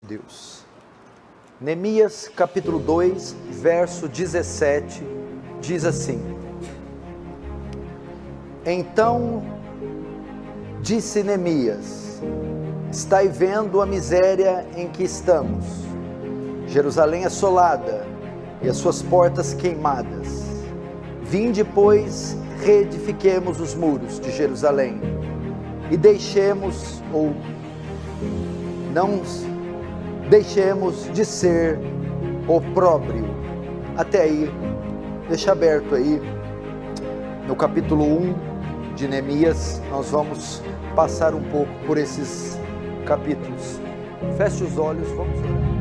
Deus. Neemias capítulo 2, verso 17, diz assim: Então disse Neemias: estai vendo a miséria em que estamos, Jerusalém assolada e as suas portas queimadas. Vinde, pois, reedifiquemos os muros de Jerusalém e deixemos, ou não deixemos de ser opróbrio. Até aí, deixa aberto aí, no capítulo 1 de Neemias, nós vamos passar um pouco por esses capítulos. Feche os olhos, vamos orar.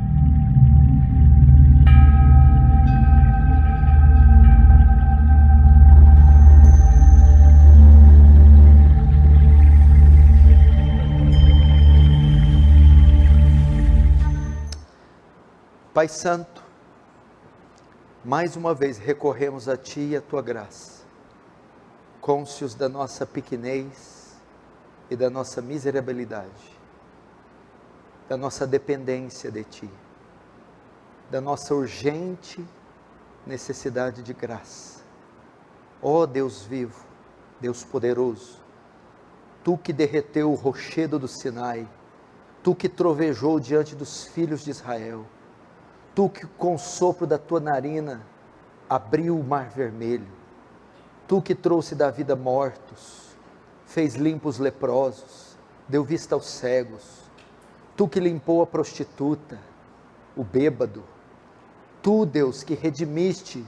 Pai Santo, mais uma vez recorremos a Ti e a Tua graça, cônscios da nossa pequenez e da nossa miserabilidade, da nossa dependência de Ti, da nossa urgente necessidade de graça. Ó Deus vivo, Deus poderoso, Tu que derreteu o rochedo do Sinai, Tu que trovejou diante dos filhos de Israel, Tu que com o sopro da tua narina abriu o mar vermelho, Tu que trouxe da vida mortos, fez limpos os leprosos, deu vista aos cegos, Tu que limpou a prostituta, o bêbado, Tu, Deus, que redimiste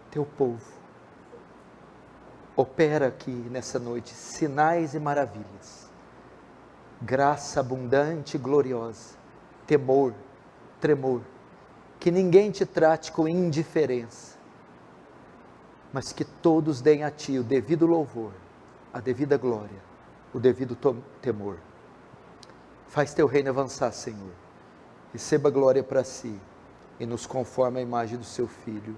teu povo, opera aqui nessa noite sinais e maravilhas, graça abundante e gloriosa, temor, tremor, que ninguém te trate com indiferença, mas que todos deem a Ti o devido louvor, a devida glória, o devido temor. Faz Teu reino avançar, Senhor, receba glória para Si, e nos conforma a imagem do Seu Filho,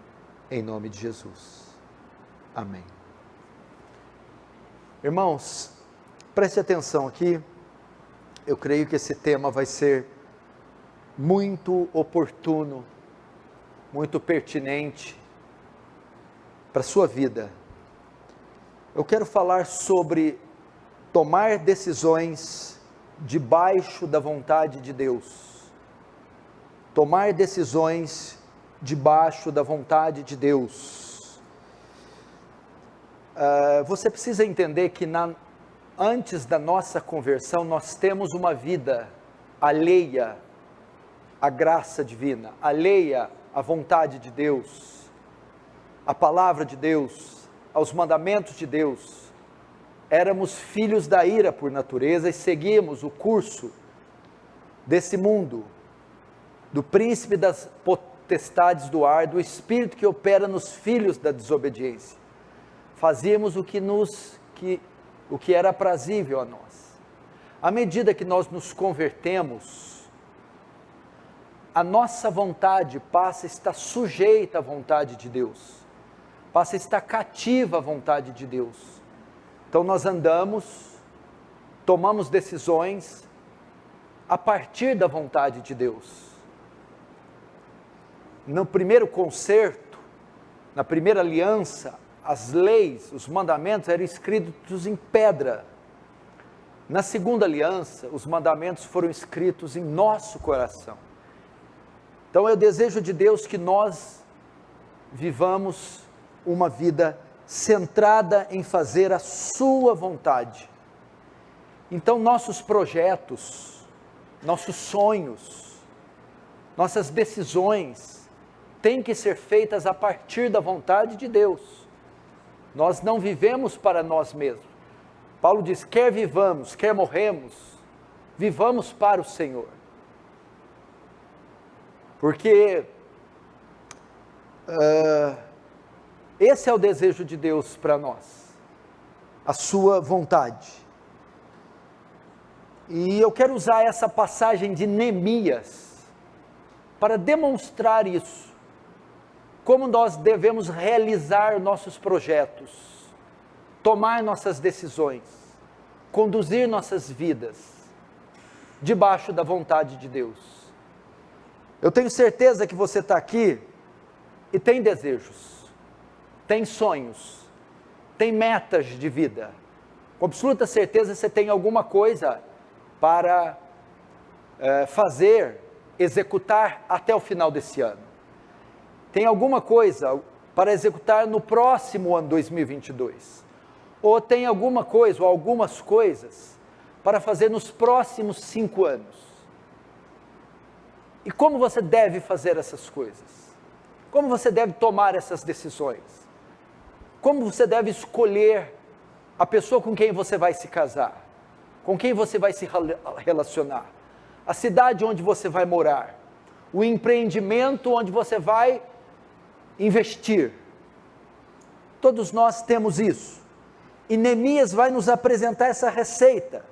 em nome de Jesus, amém. Irmãos, preste atenção aqui, eu creio que esse tema vai ser muito oportuno, muito pertinente para a sua vida. Eu quero falar sobre tomar decisões debaixo da vontade de Deus. Tomar decisões debaixo da vontade de Deus. Você precisa entender que antes da nossa conversão, nós temos uma vida alheia à graça divina, alheia à vontade de Deus, à palavra de Deus, aos mandamentos de Deus. Éramos filhos da ira por natureza e seguíamos o curso desse mundo, do príncipe das potestades do ar, do espírito que opera nos filhos da desobediência. Fazíamos o que era aprazível a nós. À medida que nós nos convertemos, a nossa vontade passa a estar sujeita à vontade de Deus, passa a estar cativa à vontade de Deus. Então nós andamos, tomamos decisões a partir da vontade de Deus. No primeiro concerto, na primeira aliança, as leis, os mandamentos eram escritos em pedra. Na segunda aliança, os mandamentos foram escritos em nosso coração. Então é o desejo de Deus que nós vivamos uma vida centrada em fazer a sua vontade. Então nossos projetos, nossos sonhos, nossas decisões têm que ser feitas a partir da vontade de Deus. Nós não vivemos para nós mesmos. Paulo diz, quer vivamos, quer morremos, vivamos para o Senhor. Porque esse é o desejo de Deus para nós, a sua vontade. E eu quero usar essa passagem de Neemias para demonstrar isso, como nós devemos realizar nossos projetos, tomar nossas decisões, conduzir nossas vidas, debaixo da vontade de Deus. Eu tenho certeza que você está aqui e tem desejos, tem sonhos, tem metas de vida. Com absoluta certeza você tem alguma coisa para fazer, executar até o final desse ano. Tem alguma coisa para executar no próximo ano 2022. Ou tem alguma coisa, ou algumas coisas, para fazer nos próximos 5 anos. E como você deve fazer essas coisas? Como você deve tomar essas decisões? Como você deve escolher a pessoa com quem você vai se casar? Com quem você vai se relacionar? A cidade onde você vai morar? O empreendimento onde você vai investir? Todos nós temos isso. E Neemias vai nos apresentar essa receita.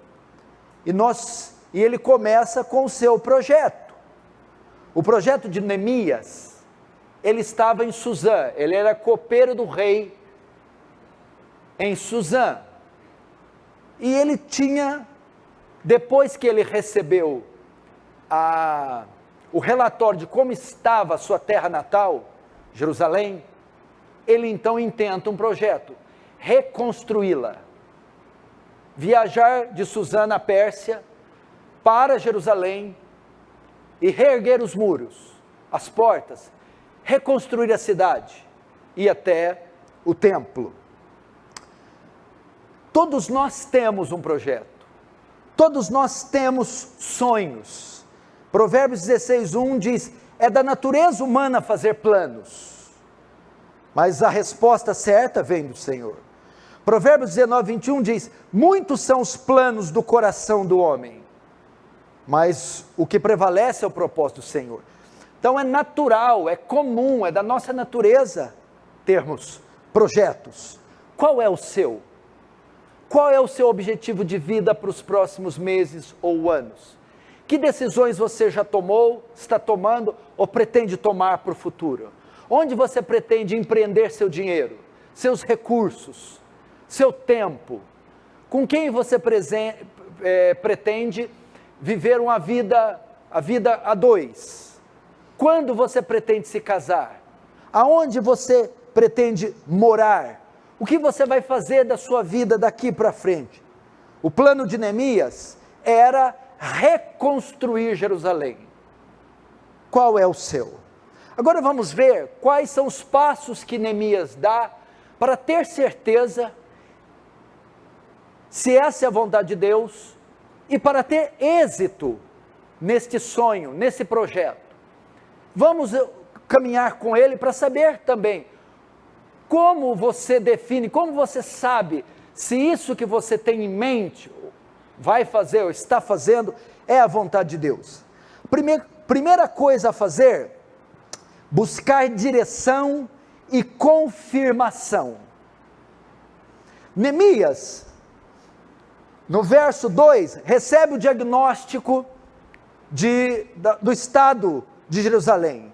E ele começa com o seu projeto. O projeto de Neemias, ele estava em Suzã, ele era copeiro do rei em Suzã. E ele tinha, depois que ele recebeu o relatório de como estava a sua terra natal, Jerusalém, ele então intenta um projeto, reconstruí-la, viajar de Suzã na Pérsia para Jerusalém e reerguer os muros, as portas, reconstruir a cidade e até o templo. Todos nós temos um projeto, todos nós temos sonhos. Provérbios 16:1 diz, é da natureza humana fazer planos, mas a resposta certa vem do Senhor. Provérbios 19:21 diz, muitos são os planos do coração do homem, mas o que prevalece é o propósito do Senhor. Então é natural, é comum, é da nossa natureza termos projetos. Qual é o seu? Qual é o seu objetivo de vida para os próximos meses ou anos? Que decisões você já tomou, está tomando ou pretende tomar para o futuro? Onde você pretende empreender seu dinheiro, seus recursos, seu tempo? Com quem você pretende viver a vida a dois? Quando você pretende se casar? Aonde você pretende morar? O que você vai fazer da sua vida daqui para frente? O plano de Neemias era reconstruir Jerusalém. Qual é o seu? Agora vamos ver quais são os passos que Neemias dá para ter certeza se essa é a vontade de Deus e para ter êxito neste sonho, nesse projeto. Vamos caminhar com ele para saber também como você define, como você sabe se isso que você tem em mente, vai fazer ou está fazendo, é a vontade de Deus. Primeira coisa a fazer, buscar direção e confirmação. Neemias, no verso 2, recebe o diagnóstico do estado de Jerusalém.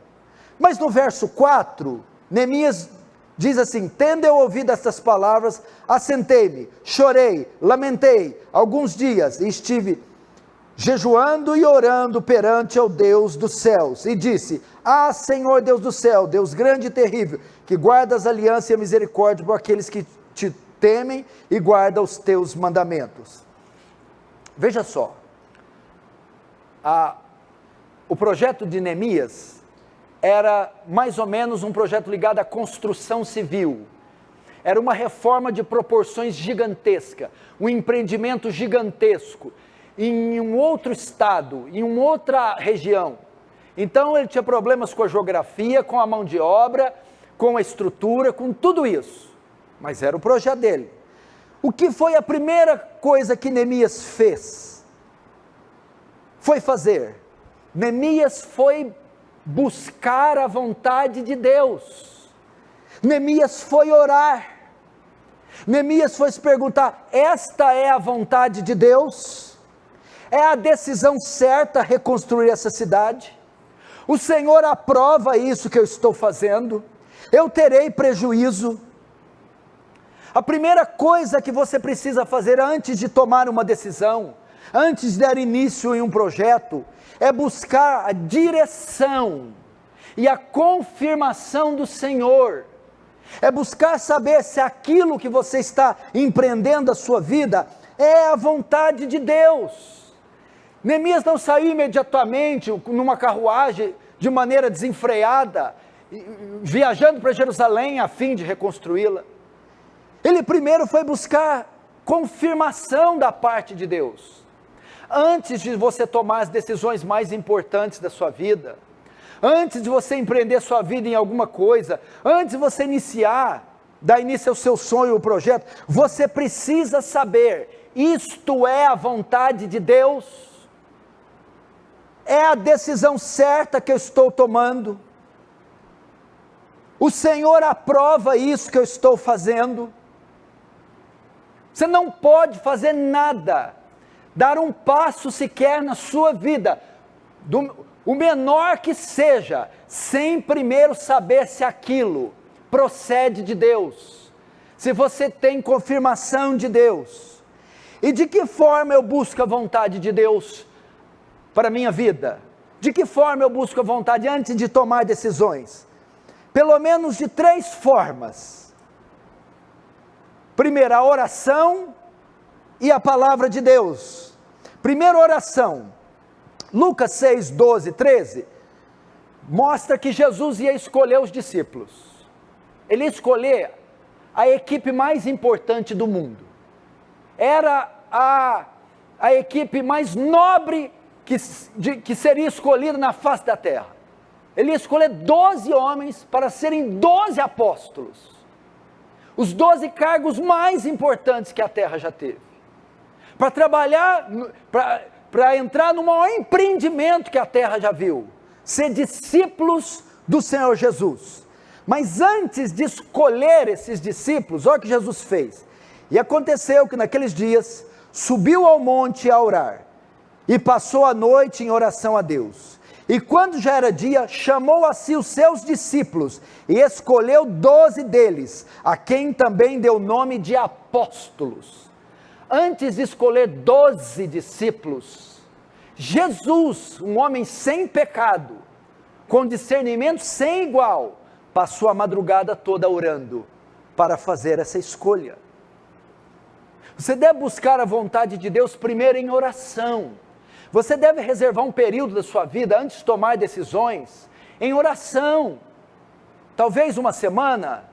Mas no verso 4, Neemias diz assim, tendo eu ouvido estas palavras, assentei-me, chorei, lamentei alguns dias, e estive jejuando e orando perante ao Deus dos céus, e disse, Senhor Deus do céu, Deus grande e terrível, que guardas a aliança e a misericórdia por aqueles que te temem e guardam os teus mandamentos. Veja só, o projeto de Neemias era mais ou menos um projeto ligado à construção civil. Era uma reforma de proporções gigantescas, um empreendimento gigantesco, em um outro estado, em uma outra região. Então ele tinha problemas com a geografia, com a mão de obra, com a estrutura, com tudo isso. Mas era o projeto dele. O que foi a primeira coisa que Neemias fez? Foi fazer. Neemias foi buscar a vontade de Deus. Neemias foi orar. Neemias foi se perguntar, esta é a vontade de Deus? É a decisão certa reconstruir essa cidade? O Senhor aprova isso que eu estou fazendo? Eu terei prejuízo? A primeira coisa que você precisa fazer antes de tomar uma decisão, antes de dar início em um projeto, é buscar a direção e a confirmação do Senhor. É buscar saber se aquilo que você está empreendendo a sua vida é a vontade de Deus. Neemias não saiu imediatamente numa carruagem de maneira desenfreada, viajando para Jerusalém a fim de reconstruí-la. Ele primeiro foi buscar confirmação da parte de Deus. Antes de você tomar as decisões mais importantes da sua vida, antes de você empreender sua vida em alguma coisa, antes de você dar início ao seu sonho, o projeto, você precisa saber, isto é a vontade de Deus? É a decisão certa que eu estou tomando? O Senhor aprova isso que eu estou fazendo? Você não pode fazer nada, dar um passo sequer na sua vida, o menor que seja, sem primeiro saber se aquilo procede de Deus, se você tem confirmação de Deus. E de que forma eu busco a vontade de Deus para a minha vida? De que forma eu busco a vontade antes de tomar decisões? Pelo menos de 3 formas. Primeiro, a oração e a palavra de Deus. Primeiro, oração. Lucas 6, 12, 13, mostra que Jesus ia escolher os discípulos. Ele ia escolher a equipe mais importante do mundo. Era a equipe mais nobre que seria escolhida na face da terra. Ele ia escolher 12 homens para serem 12 apóstolos. Os 12 cargos mais importantes que a terra já teve. Para trabalhar, para entrar no maior empreendimento que a terra já viu. Ser discípulos do Senhor Jesus. Mas antes de escolher esses discípulos, olha o que Jesus fez. E aconteceu que naqueles dias, subiu ao monte a orar. E passou a noite em oração a Deus. E quando já era dia, chamou a si os seus discípulos, e escolheu 12 deles, a quem também deu o nome de apóstolos. Antes de escolher 12 discípulos, Jesus, um homem sem pecado, com discernimento sem igual, passou a madrugada toda orando, para fazer essa escolha. Você deve buscar a vontade de Deus primeiro em oração. Você deve reservar um período da sua vida, antes de tomar decisões, em oração. Talvez uma semana,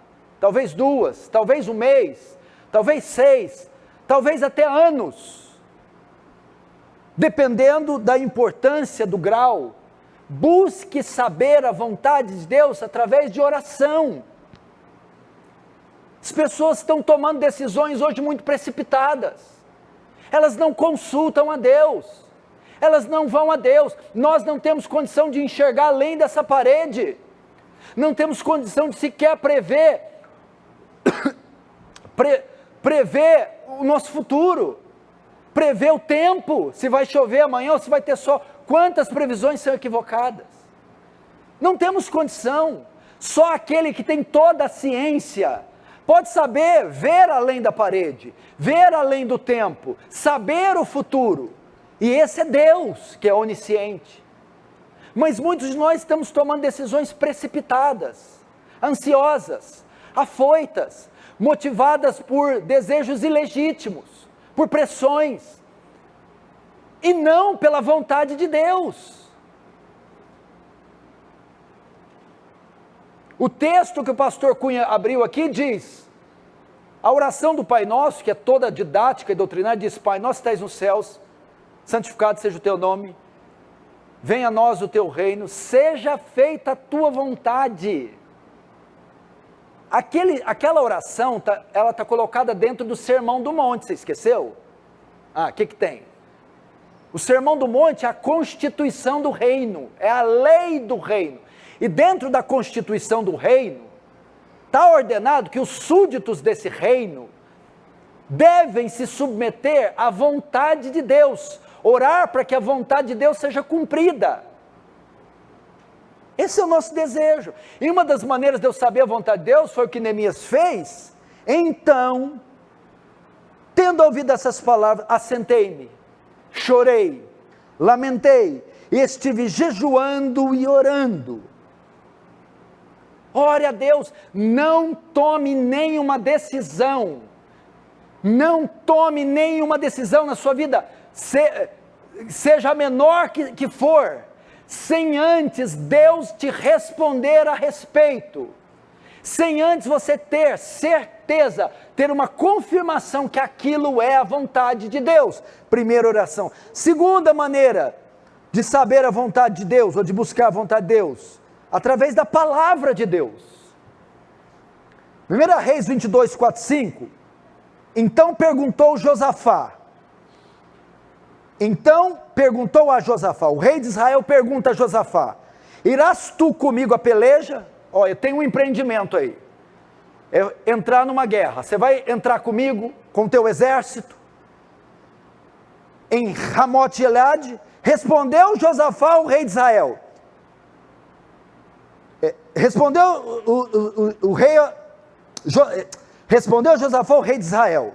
talvez 2, talvez um mês, talvez 6, talvez até anos. Dependendo da importância do grau, busque saber a vontade de Deus através de oração. As pessoas estão tomando decisões hoje muito precipitadas. Elas não consultam a Deus. Elas não vão a Deus. Nós não temos condição de enxergar além dessa parede. Não temos condição de sequer prever o nosso futuro. Prever o tempo, se vai chover amanhã ou se vai ter sol. Quantas previsões são equivocadas? Não temos condição. Só aquele que tem toda a ciência pode saber, ver além da parede, ver além do tempo, saber o futuro. E esse é Deus, que é onisciente. Mas muitos de nós estamos tomando decisões precipitadas, ansiosas, afoitas, motivadas por desejos ilegítimos, por pressões, e não pela vontade de Deus. O texto que o pastor Cunha abriu aqui diz, a oração do Pai Nosso, que é toda didática e doutrinária, diz, Pai Nosso que estais nos céus, santificado seja o teu nome, venha a nós o teu reino, seja feita a tua vontade. Aquela oração, ela está colocada dentro do Sermão do Monte, você esqueceu? O que tem? O Sermão do Monte é a constituição do reino, é a lei do reino. E dentro da constituição do reino, está ordenado que os súditos desse reino devem se submeter à vontade de Deus, orar para que a vontade de Deus seja cumprida. Esse é o nosso desejo. E uma das maneiras de eu saber a vontade de Deus foi o que Neemias fez. Então, tendo ouvido essas palavras, assentei-me chorei, lamentei, e estive jejuando e orando. Ore a Deus, não tome nenhuma decisão, não tome nenhuma decisão na sua vida, seja a menor que for, sem antes Deus te responder a respeito, sem antes você ter certeza, ter uma confirmação que aquilo é a vontade de Deus. Primeira oração. Segunda maneira de saber a vontade de Deus, ou de buscar a vontade de Deus, através da palavra de Deus. 1 Reis 22, 4, 5. Então perguntou a Josafá, o rei de Israel pergunta a Josafá: irás tu comigo a peleja? Olha, eu tenho um empreendimento aí, entrar numa guerra, você vai entrar comigo, com o teu exército, em Ramote Gileade? Respondeu Josafá, o rei de Israel, respondeu Josafá, o rei de Israel: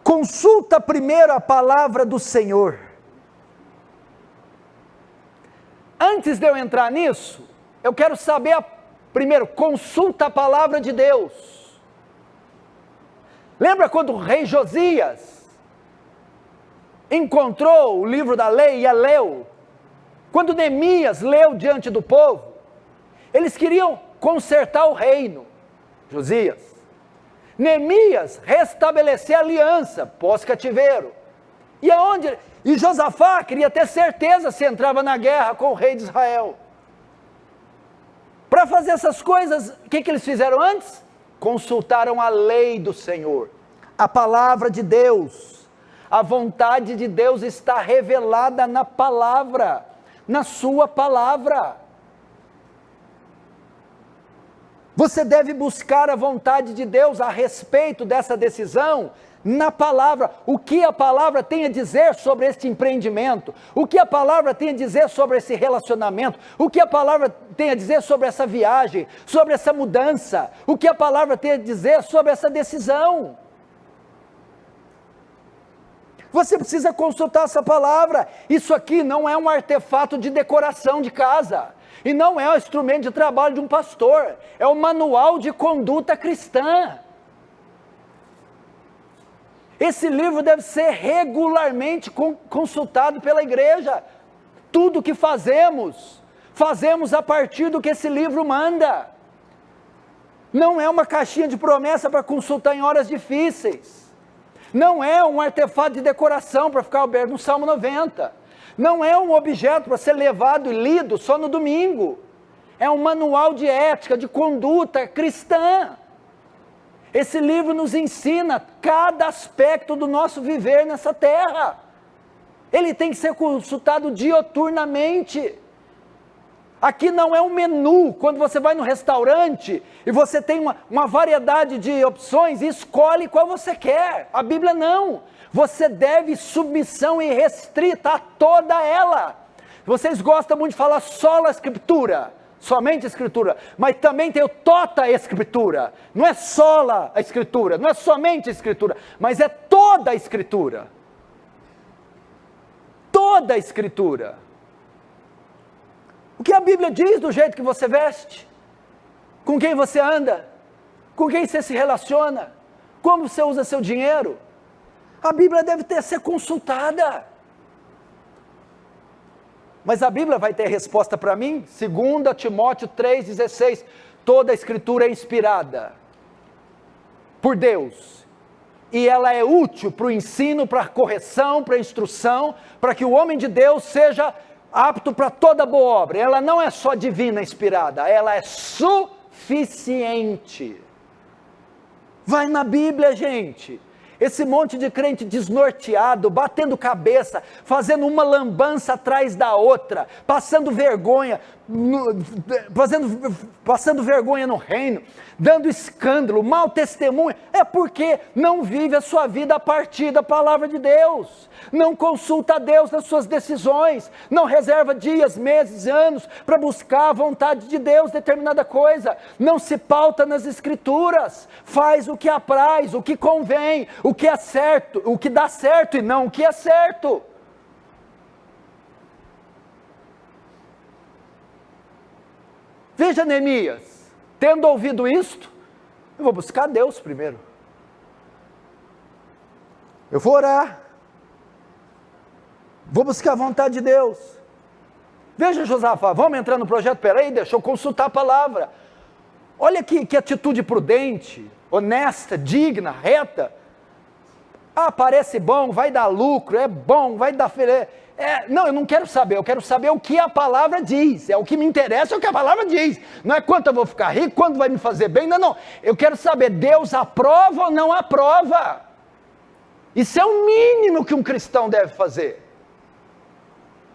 consulta primeiro a palavra do Senhor. Antes de eu entrar nisso, eu quero saber, primeiro, consulta a palavra de Deus. Lembra quando o rei Josias encontrou o livro da lei e a leu? Quando Neemias leu diante do povo, eles queriam consertar o reino. Josias, Neemias restabelecer a aliança pós-cativeiro. E Josafá queria ter certeza se entrava na guerra com o rei de Israel. Para fazer essas coisas, o que eles fizeram antes? Consultaram a lei do Senhor, a palavra de Deus. A vontade de Deus está revelada na palavra, na sua palavra. Você deve buscar a vontade de Deus a respeito dessa decisão na palavra. O que a palavra tem a dizer sobre este empreendimento? O que a palavra tem a dizer sobre esse relacionamento? O que a palavra tem a dizer sobre essa viagem? Sobre essa mudança? O que a palavra tem a dizer sobre essa decisão? Você precisa consultar essa palavra. Isso aqui não é um artefato de decoração de casa. E não é o instrumento de trabalho de um pastor, é o manual de conduta cristã. Esse livro deve ser regularmente consultado pela igreja. Tudo que fazemos a partir do que esse livro manda. Não é uma caixinha de promessa para consultar em horas difíceis. Não é um artefato de decoração para ficar aberto no Salmo 90. Não é um objeto para ser levado e lido só no domingo. É um manual de ética, de conduta cristã. Esse livro nos ensina cada aspecto do nosso viver nessa terra. Ele tem que ser consultado dioturnamente. Aqui não é um menu, quando você vai no restaurante e você tem uma variedade de opções e escolhe qual você quer. A Bíblia não. Você deve submissão irrestrita a toda ela. Vocês gostam muito de falar sola escritura, somente a escritura, mas também tem o tota escritura. Não é sola a escritura, não é somente a escritura, mas é toda a escritura. Toda a escritura. O que a Bíblia diz do jeito que você veste, com quem você anda, com quem você se relaciona, como você usa seu dinheiro. A Bíblia deve ser consultada. Mas a Bíblia vai ter resposta para mim? 2 Timóteo 3,16, toda a escritura é inspirada por Deus, e ela é útil para o ensino, para a correção, para a instrução, para que o homem de Deus seja apto para toda boa obra. Ela não é só divina inspirada, ela é suficiente. Vai na Bíblia, gente. Esse monte de crente desnorteado, batendo cabeça, fazendo uma lambança atrás da outra, passando vergonha no reino, dando escândalo, mau testemunho, é porque não vive a sua vida a partir da palavra de Deus, não consulta a Deus nas suas decisões, não reserva dias, meses, anos, para buscar a vontade de Deus, determinada coisa, não se pauta nas escrituras, faz o que apraz, o que convém, o o que é certo, o que dá certo e não o que é certo. Veja Neemias, tendo ouvido isto, eu vou buscar Deus primeiro. Eu vou orar. Vou buscar a vontade de Deus. Veja Josafá, vamos entrar no projeto, peraí, deixa eu consultar a palavra. Olha que atitude prudente, honesta, digna, reta. Ah, parece bom, vai dar lucro, é bom, vai dar... não, eu não quero saber, eu quero saber o que a palavra diz. É o que me interessa, é o que a palavra diz. Não é quanto eu vou ficar rico, quanto vai me fazer bem, não. Eu quero saber, Deus aprova ou não aprova? Isso é o mínimo que um cristão deve fazer.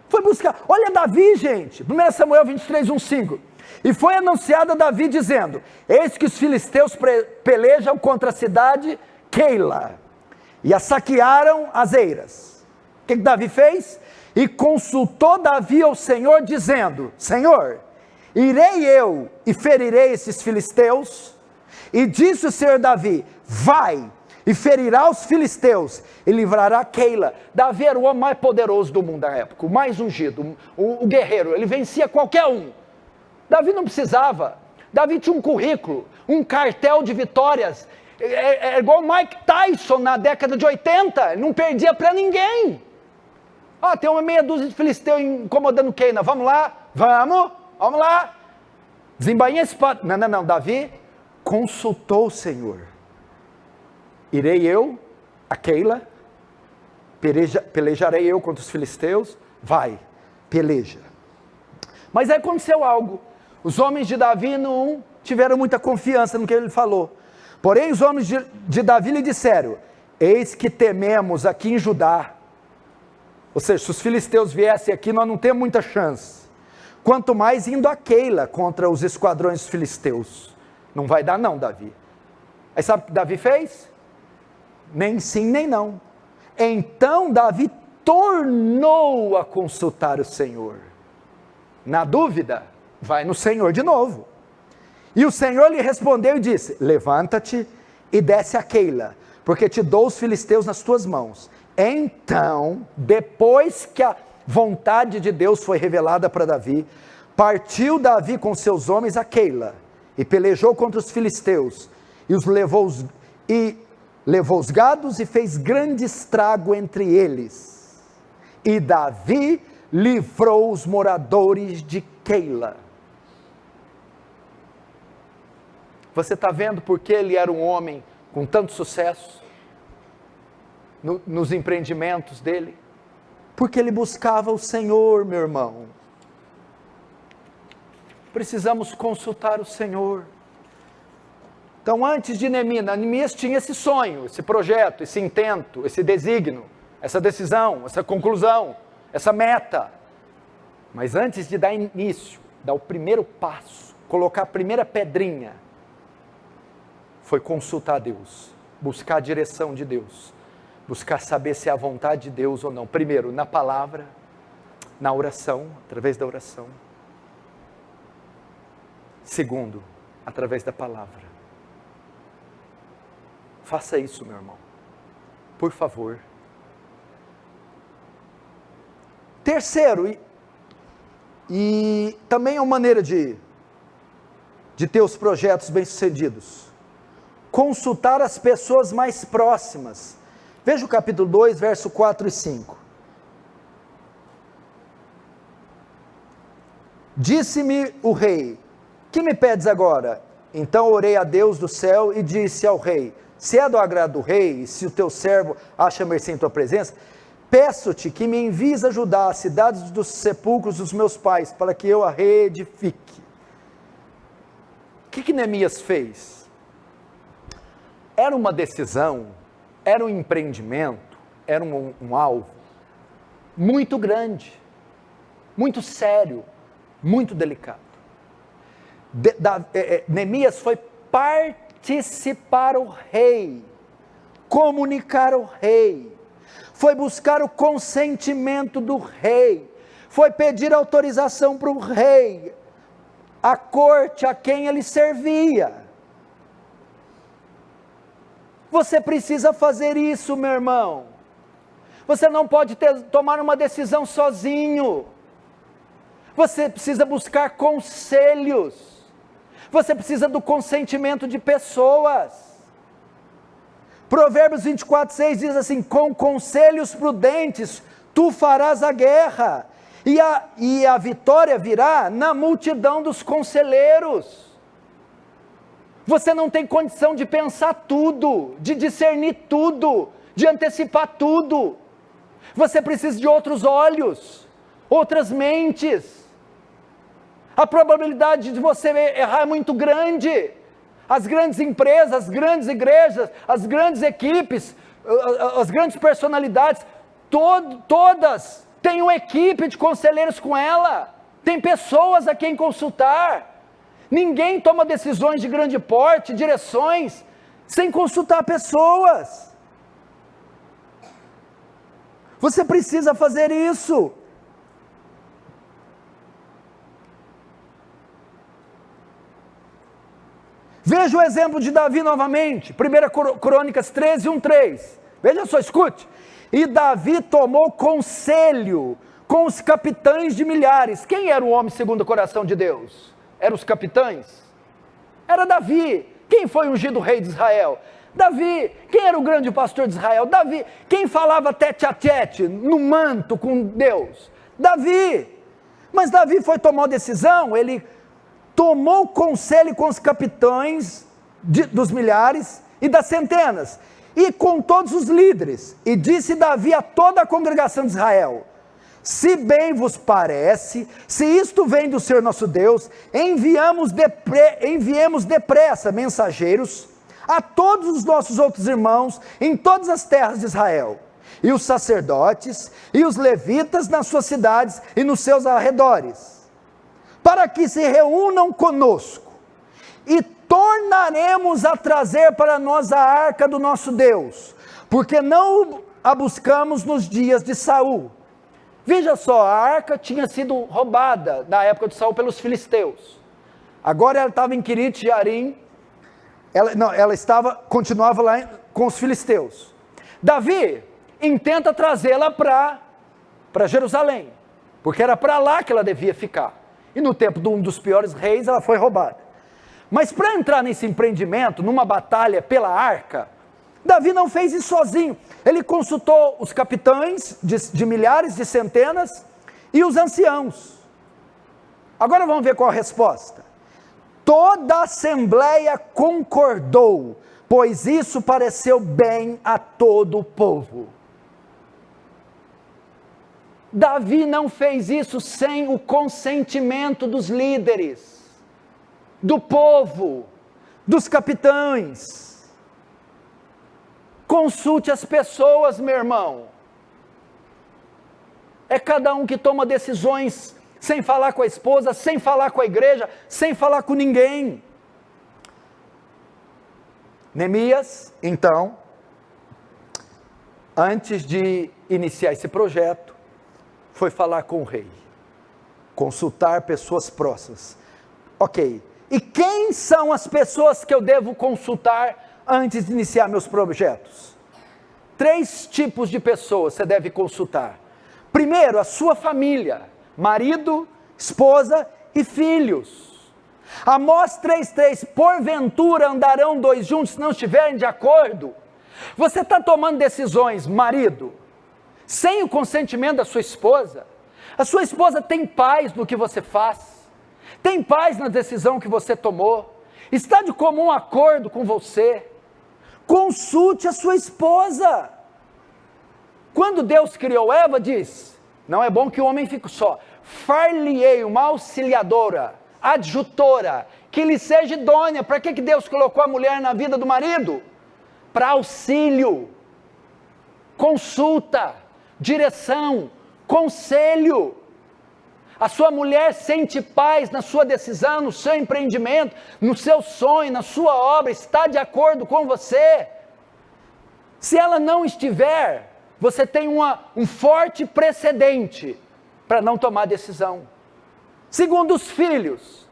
Foi buscar, olha Davi, gente, 1 Samuel 23, 1, 5. E foi anunciado a Davi dizendo: eis que os filisteus pelejam contra a cidade Keila, e a saquearam as eiras. O que Davi fez? E consultou Davi ao Senhor, dizendo: Senhor, irei eu e ferirei esses filisteus? E disse o Senhor Davi: vai, e ferirá os filisteus, e livrará Keila. Davi era o homem mais poderoso do mundo da época, o mais ungido, o guerreiro, ele vencia qualquer um. Davi não precisava, Davi tinha um currículo, um cartel de vitórias, é igual Mike Tyson na década de 80, ele não perdia para ninguém. Tem uma meia dúzia de filisteus incomodando Keila, vamos lá, vamos lá, desembainha esse pato. Não, Davi consultou o Senhor. Irei eu a Keila, pelejarei eu contra os filisteus, vai, peleja. Mas aí aconteceu algo, os homens de Davi não tiveram muita confiança no que ele falou, porém os homens de Davi lhe disseram: eis que tememos aqui em Judá, ou seja, se os filisteus viessem aqui nós não temos muita chance, quanto mais indo a Keila contra os esquadrões dos filisteus, não vai dar não Davi. Aí sabe o que Davi fez? Nem sim, nem não. Então Davi tornou a consultar o Senhor. Na dúvida, vai no Senhor de novo. E o Senhor lhe respondeu e disse: levanta-te e desce a Keila, porque te dou os filisteus nas tuas mãos. Então, depois que a vontade de Deus foi revelada para Davi, partiu Davi com seus homens a Keila, e pelejou contra os filisteus, e levou os gados e fez grande estrago entre eles. E Davi livrou os moradores de Keila. Você está vendo porque ele era um homem com tanto sucesso nos empreendimentos dele? Porque ele buscava o Senhor, meu irmão. Precisamos consultar o Senhor. Então, antes de Neemias tinha esse sonho, esse projeto, esse intento, esse desígnio, essa decisão, essa conclusão, essa meta. Mas antes de dar início, dar o primeiro passo, colocar a primeira pedrinha, foi consultar a Deus, buscar a direção de Deus, buscar saber se é a vontade de Deus ou não. Primeiro, na palavra, na oração, através da oração. Segundo, através da palavra. Faça isso, meu irmão, por favor. Terceiro, e também é uma maneira de ter os projetos bem-sucedidos, consultar as pessoas mais próximas. Veja o capítulo 2, verso 4 e 5. Disse-me o rei: que me pedes agora? Então orei a Deus do céu e disse ao rei: se é do agrado do rei, e se o teu servo acha mercê em tua presença, peço-te que me envies ajudar as cidades dos sepulcros dos meus pais, para que eu a reedifique. O que Neemias fez? Era uma decisão, era um empreendimento, era um alvo muito grande, muito sério, muito delicado. Neemias foi participar o rei, comunicar o rei, foi buscar o consentimento do rei, foi pedir autorização para o rei, a corte a quem ele servia. Você precisa fazer isso, meu irmão. Você não pode tomar uma decisão sozinho. Você precisa buscar conselhos. Você precisa do consentimento de pessoas. Provérbios 24:6 diz assim: com conselhos prudentes tu farás a guerra, e a vitória virá na multidão dos conselheiros. Você não tem condição de pensar tudo, de discernir tudo, de antecipar tudo. Você precisa de outros olhos, outras mentes. A probabilidade de você errar é muito grande. As grandes empresas, as grandes igrejas, as grandes equipes, as grandes personalidades, todas têm uma equipe de conselheiros com ela, tem pessoas a quem consultar. Ninguém toma decisões de grande porte, direções, sem consultar pessoas. Você precisa fazer isso. Veja o exemplo de Davi novamente, 1 Crônicas 13, 1-3. Veja só, escute. E Davi tomou conselho com os capitães de milhares. Quem era o homem segundo o coração de Deus? Eram os capitães? Era Davi. Quem foi o ungido rei de Israel? Davi. Quem era o grande pastor de Israel? Davi. Quem falava tete a tete, no manto com Deus? Davi. Mas Davi foi tomar decisão, ele tomou conselho com os capitães dos milhares e das centenas, e com todos os líderes, e disse Davi a toda a congregação de Israel: se bem vos parece, se isto vem do Senhor nosso Deus, enviemos depressa mensageiros a todos os nossos outros irmãos em todas as terras de Israel, e os sacerdotes e os levitas nas suas cidades e nos seus arredores, para que se reúnam conosco, e tornaremos a trazer para nós a arca do nosso Deus, porque não a buscamos nos dias de Saul. Veja só, a arca tinha sido roubada na época de Saul pelos filisteus. Agora ela estava em Quirite Jearim, continuava lá com os filisteus. Davi intenta trazê-la para Jerusalém, porque era para lá que ela devia ficar. E no tempo de um dos piores reis, ela foi roubada. Mas para entrar nesse empreendimento, numa batalha pela arca, Davi não fez isso sozinho. Ele consultou os capitães de milhares, de centenas, e os anciãos. Agora vamos ver qual a resposta. Toda a assembleia concordou, pois isso pareceu bem a todo o povo. Davi não fez isso sem o consentimento dos líderes, do povo, dos capitães. Consulte as pessoas, meu irmão. É cada um que toma decisões sem falar com a esposa, sem falar com a igreja, sem falar com ninguém. Neemias, então, antes de iniciar esse projeto, foi falar com o rei, consultar pessoas próximas. Ok, e quem são as pessoas que eu devo consultar antes de iniciar meus projetos? 3 tipos de pessoas você deve consultar. Primeiro, a sua família, marido, esposa e filhos. Amós 3,3, porventura andarão 2 juntos se não estiverem de acordo? Você está tomando decisões, marido, sem o consentimento da sua esposa? A sua esposa tem paz no que você faz? Tem paz na decisão que você tomou? Está de comum acordo com você? Consulte a sua esposa. Quando Deus criou Eva, diz: não é bom que o homem fique só, far-lhe-ei uma auxiliadora, adjutora, que lhe seja idônea. Para que Deus colocou a mulher na vida do marido? Para auxílio, consulta, direção, conselho. A sua mulher sente paz na sua decisão, no seu empreendimento, no seu sonho, na sua obra, está de acordo com você? Se ela não estiver, você tem um forte precedente para não tomar decisão. Segundo, os filhos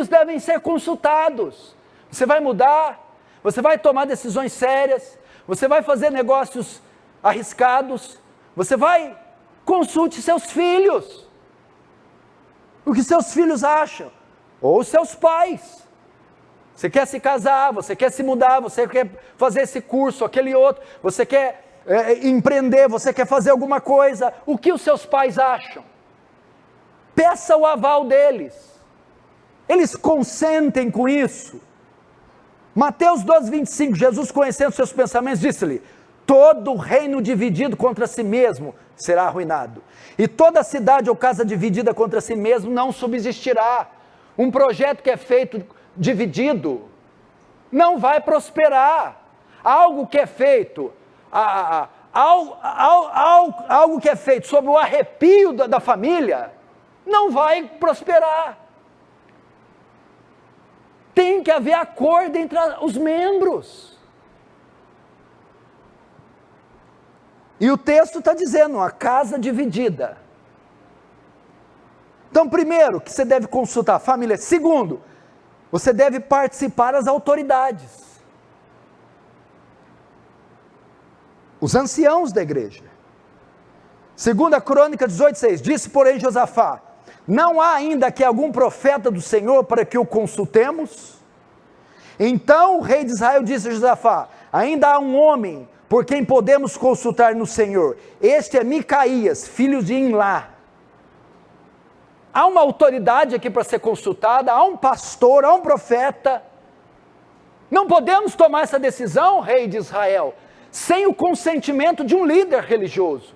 devem ser consultados. Você vai mudar? você vai tomar decisões sérias, você vai fazer negócios arriscados, você vai, consulte seus filhos, o que seus filhos acham, ou seus pais. Você quer se casar, você quer se mudar, você quer fazer esse curso, aquele outro, você quer empreender, você quer fazer alguma coisa, o que os seus pais acham? Peça o aval deles, eles consentem com isso. Mateus 12, 25, Jesus conhecendo seus pensamentos, disse-lhe: todo reino dividido contra si mesmo será arruinado, e toda cidade ou casa dividida contra si mesmo não subsistirá. Um projeto que é feito dividido não vai prosperar. Algo que é feito algo que é feito sob o arrepio da família não vai prosperar. Tem que haver acordo entre os membros. E o texto está dizendo, a casa dividida. Então, primeiro, que você deve consultar a família. Segundo, você deve participar das autoridades. Os anciãos da igreja. 2 Crônica 18:6, disse porém Josafá: não há ainda aqui algum profeta do Senhor para que o consultemos? Então o rei de Israel disse a Josafá: ainda há um homem por quem podemos consultar no Senhor, este é Micaías, filho de Imlá. Há uma autoridade aqui para ser consultada, há um pastor, há um profeta. Não podemos tomar essa decisão, rei de Israel, sem o consentimento de um líder religioso,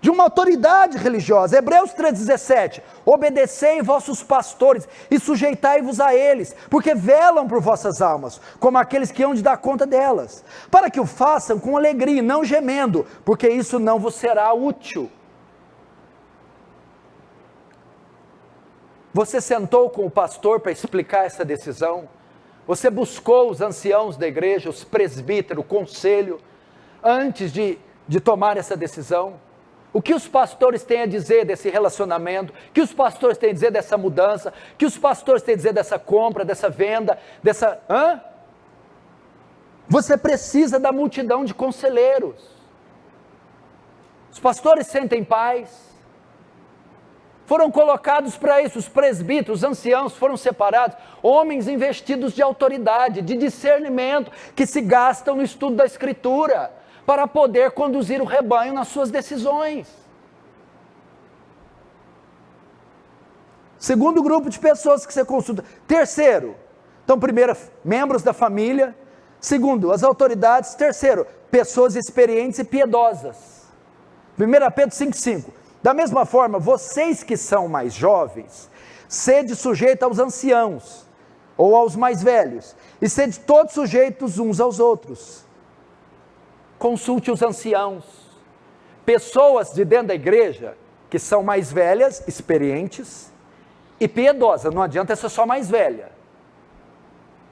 de uma autoridade religiosa. Hebreus 3,17, obedecei vossos pastores e sujeitai-vos a eles, porque velam por vossas almas, como aqueles que hão de dar conta delas, para que o façam com alegria e não gemendo, porque isso não vos será útil. Você sentou com o pastor para explicar essa decisão? Você buscou os anciãos da igreja, os presbíteros, o conselho, antes de tomar essa decisão? O que os pastores têm a dizer desse relacionamento? O que os pastores têm a dizer dessa mudança? O que os pastores têm a dizer dessa compra, dessa venda, dessa... Você precisa da multidão de conselheiros. Os pastores sentem paz. Foram colocados para isso, os presbíteros, os anciãos foram separados, homens investidos de autoridade, de discernimento, que se gastam no estudo da Escritura, para poder conduzir o rebanho nas suas decisões. Segundo grupo de pessoas que você consulta. Terceiro, então primeiro, membros da família. Segundo, as autoridades. Terceiro, pessoas experientes e piedosas. 1 Pedro 5,5. Da mesma forma, vocês que são mais jovens, sede sujeitos aos anciãos, ou aos mais velhos, e sede todos sujeitos uns aos outros. Consulte os anciãos, pessoas de dentro da igreja, que são mais velhas, experientes, e piedosas. Não adianta ser só mais velha.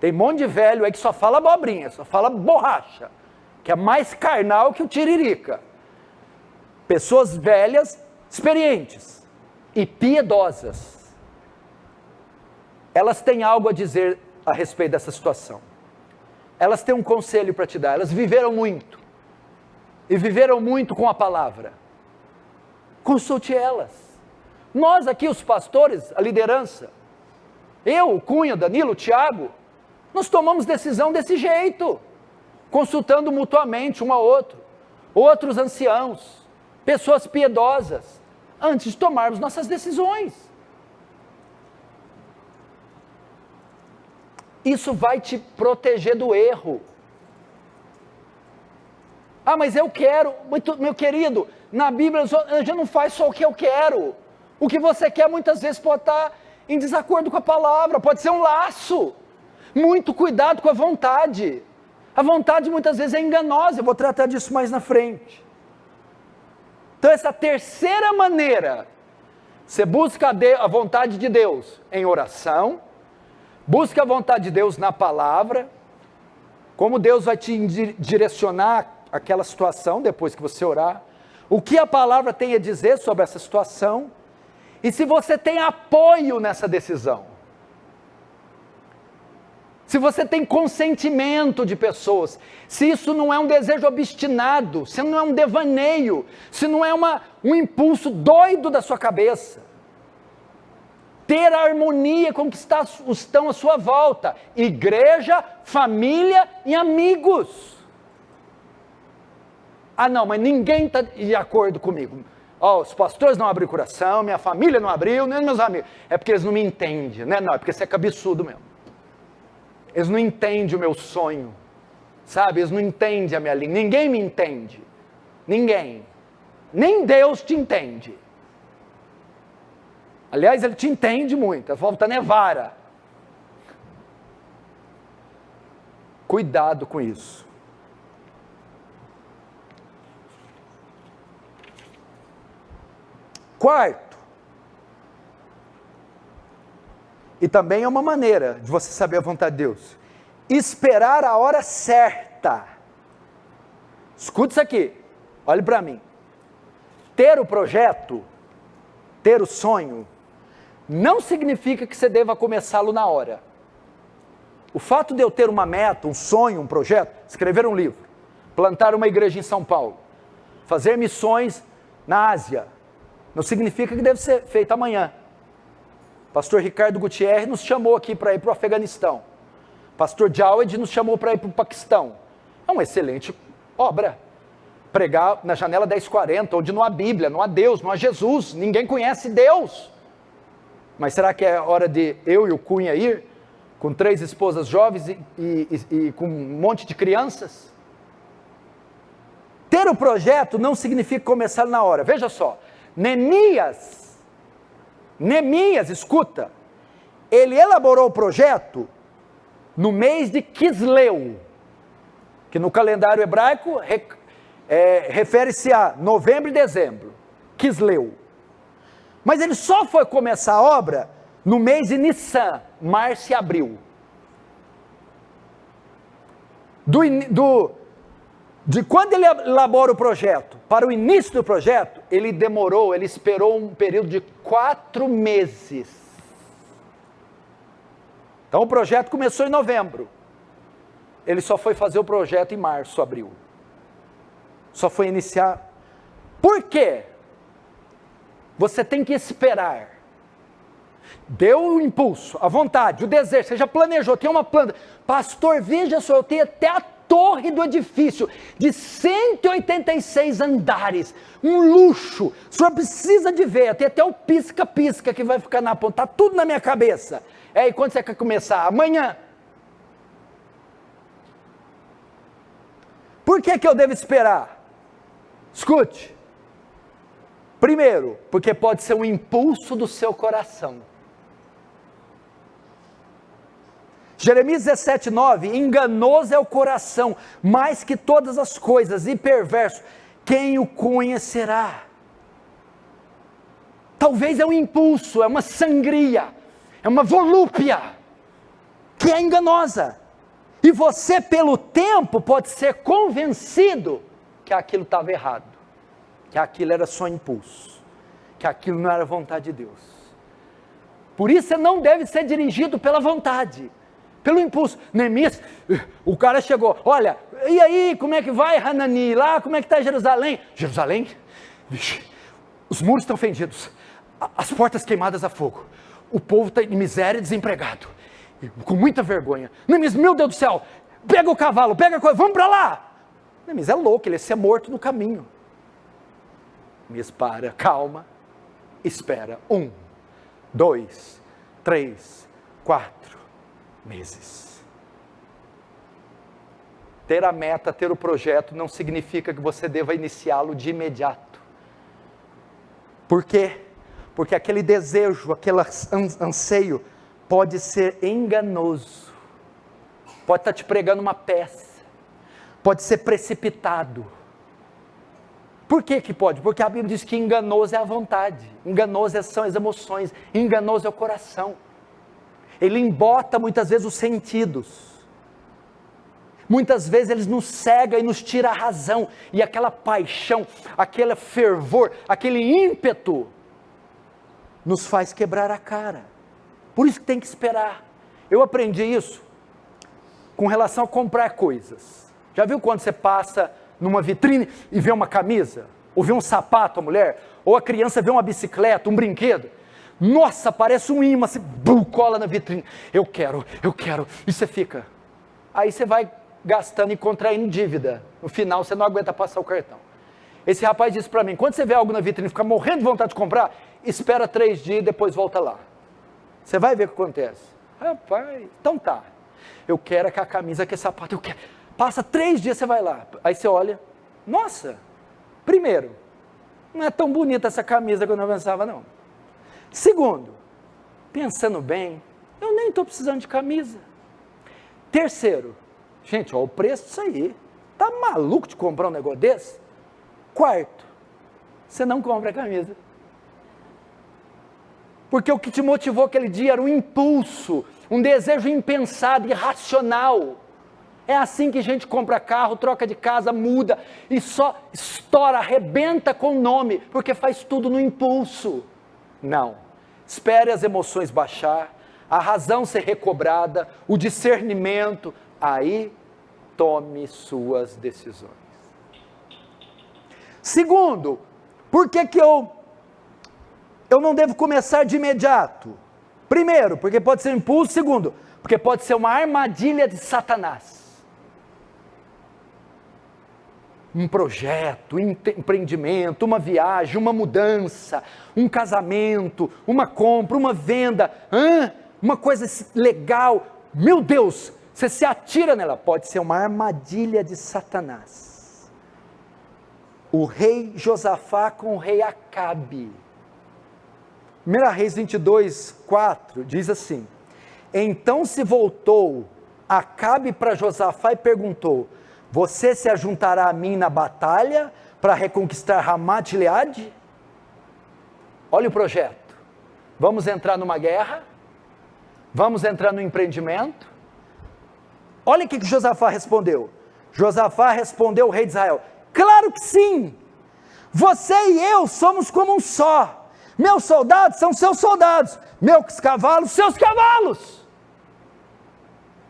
Tem um monte de velho aí que só fala abobrinha, só fala borracha, que é mais carnal que o tiririca. Pessoas velhas, experientes e piedosas, elas têm algo a dizer a respeito dessa situação, elas têm um conselho para te dar, elas viveram muito, e viveram muito com a palavra. Consulte elas. Nós aqui, os pastores, a liderança, eu, o Cunha, Danilo, o Tiago, nós tomamos decisão desse jeito, consultando mutuamente um ao outro, outros anciãos, pessoas piedosas, antes de tomarmos nossas decisões. Isso vai te proteger do erro. Ah, mas eu quero, meu querido, na Bíblia a gente não faz só o que eu quero. O que você quer muitas vezes pode estar em desacordo com a palavra, pode ser um laço. Muito cuidado com a vontade. A vontade muitas vezes é enganosa, eu vou tratar disso mais na frente. Então essa terceira maneira, você busca a vontade de Deus em oração, busca a vontade de Deus na palavra, como Deus vai te direcionar aquela situação depois que você orar, o que a palavra tem a dizer sobre essa situação, e se você tem apoio nessa decisão. se você tem consentimento de pessoas, se isso não é um desejo obstinado, se não é um devaneio, se não é um impulso doido da sua cabeça. Ter a harmonia com que estão à sua volta, igreja, família e amigos. Ah não, mas ninguém está de acordo comigo. Os pastores não abriram o coração, minha família não abriu, nem meus amigos. É porque eles não me entendem, né? Não, é porque você é cabeçudo mesmo. Eles não entendem o meu sonho, sabe? Eles não entendem a minha língua. Ninguém me entende. Ninguém. Nem Deus te entende. Aliás, Ele te entende muito. A falta é vara. Cuidado com isso. Quarto, e também é uma maneira de você saber a vontade de Deus, esperar a hora certa. Escuta isso aqui, olhe para mim. Ter o projeto, ter o sonho, não significa que você deva começá-lo na hora. O fato de eu ter uma meta, um sonho, um projeto, escrever um livro, plantar uma igreja em São Paulo, fazer missões na Ásia, não significa que deve ser feito amanhã. Pastor Ricardo Gutierrez nos chamou aqui para ir para o Afeganistão. Pastor Jawed nos chamou para ir para o Paquistão. É uma excelente obra. Pregar na janela 1040, onde não há Bíblia, não há Deus, não há Jesus, ninguém conhece Deus. Mas será que é hora de eu e o Cunha ir, com 3 esposas jovens e com um monte de crianças? Ter o projeto não significa começar na hora. Veja só, Neemias, escuta, ele elaborou o projeto no mês de Quisleu, que no calendário hebraico refere-se a novembro e dezembro, Quisleu. Mas ele só foi começar a obra no mês de Nissan, março e abril. De quando ele elabora o projeto para o início do projeto, ele esperou um período de 4 meses. Então o projeto começou em novembro. Ele só foi fazer o projeto em março, abril. Só foi iniciar. Por quê? Você tem que esperar. Deu o impulso, a vontade, o desejo, você já planejou, tem uma planta. Pastor, veja só, eu tenho até a torre do edifício, de 186 andares, um luxo, o senhor precisa de ver, tem até o pisca-pisca que vai ficar na ponta, está tudo na minha cabeça. E quando você quer começar? Amanhã. Por que eu devo esperar? Escute. Primeiro, porque pode ser um impulso do seu coração. Jeremias 17:9, enganoso é o coração, mais que todas as coisas, e perverso, quem o conhecerá? Talvez é um impulso, é uma sangria, é uma volúpia, que é enganosa, e você pelo tempo pode ser convencido que aquilo estava errado, que aquilo era só impulso, que aquilo não era vontade de Deus. Por isso você não deve ser dirigido pela vontade, pelo impulso. Neemias, o cara chegou, olha, e aí, como é que vai Hanani lá, como é que está Jerusalém? Jerusalém? Vixe, os muros estão fendidos, as portas queimadas a fogo, o povo está em miséria e desempregado, com muita vergonha. Neemias, meu Deus do céu, pega o cavalo, pega a coisa, vamos para lá. Neemias é louco, ele ia ser morto no caminho. Neemias para, calma, espera, 1, 2, 3, 4 meses. Ter a meta, ter o projeto, não significa que você deva iniciá-lo de imediato. Por quê? Porque aquele desejo, aquele anseio, pode ser enganoso, pode estar te pregando uma peça, pode ser precipitado. Por que pode? Porque a Bíblia diz que enganoso é a vontade, enganoso são as emoções, enganoso é o coração. Ele embota muitas vezes os sentidos, muitas vezes ele nos cega e nos tira a razão, e aquela paixão, aquele fervor, aquele ímpeto, nos faz quebrar a cara. Por isso que tem que esperar. Eu aprendi isso com relação a comprar coisas. Já viu quando você passa numa vitrine e vê uma camisa? Ou vê um sapato, a mulher? Ou a criança vê uma bicicleta, um brinquedo? Nossa, parece um imã, se cola na vitrine. Eu quero. E você fica. Aí você vai gastando e contraindo dívida. No final você não aguenta passar o cartão. Esse rapaz disse para mim, quando você vê algo na vitrine e fica morrendo de vontade de comprar, espera 3 dias e depois volta lá. Você vai ver o que acontece. Rapaz, então tá. Eu quero aquela camisa, aquele sapato, eu quero. Passa 3 dias, você vai lá. Aí você olha, nossa, primeiro, não é tão bonita essa camisa que eu não pensava não. Segundo, pensando bem, eu nem estou precisando de camisa. Terceiro, gente, olha o preço disso aí. Tá maluco de comprar um negócio desse? Quarto, você não compra a camisa. Porque o que te motivou aquele dia era um impulso, um desejo impensado, irracional. É assim que a gente compra carro, troca de casa, muda e só estoura, arrebenta com o nome, porque faz tudo no impulso. Não. Espere as emoções baixar, a razão ser recobrada, o discernimento, aí tome suas decisões. Segundo, por que eu não devo começar de imediato? Primeiro, porque pode ser um impulso. Segundo, porque pode ser uma armadilha de Satanás. Um projeto, um empreendimento, uma viagem, uma mudança, um casamento, uma compra, uma venda, uma coisa legal. Meu Deus, você se atira nela. Pode ser uma armadilha de Satanás. O rei Josafá com o rei Acabe. 1 Reis 22, 4, diz assim, então se voltou Acabe para Josafá e perguntou, você se ajuntará a mim na batalha para reconquistar Ramat de Gileade? Olha o projeto, vamos entrar numa guerra, vamos entrar no empreendimento. Olha o que Josafá respondeu. Josafá respondeu ao rei de Israel, claro que sim, você e eu somos como um só. Meus soldados são seus soldados, meus cavalos, seus cavalos.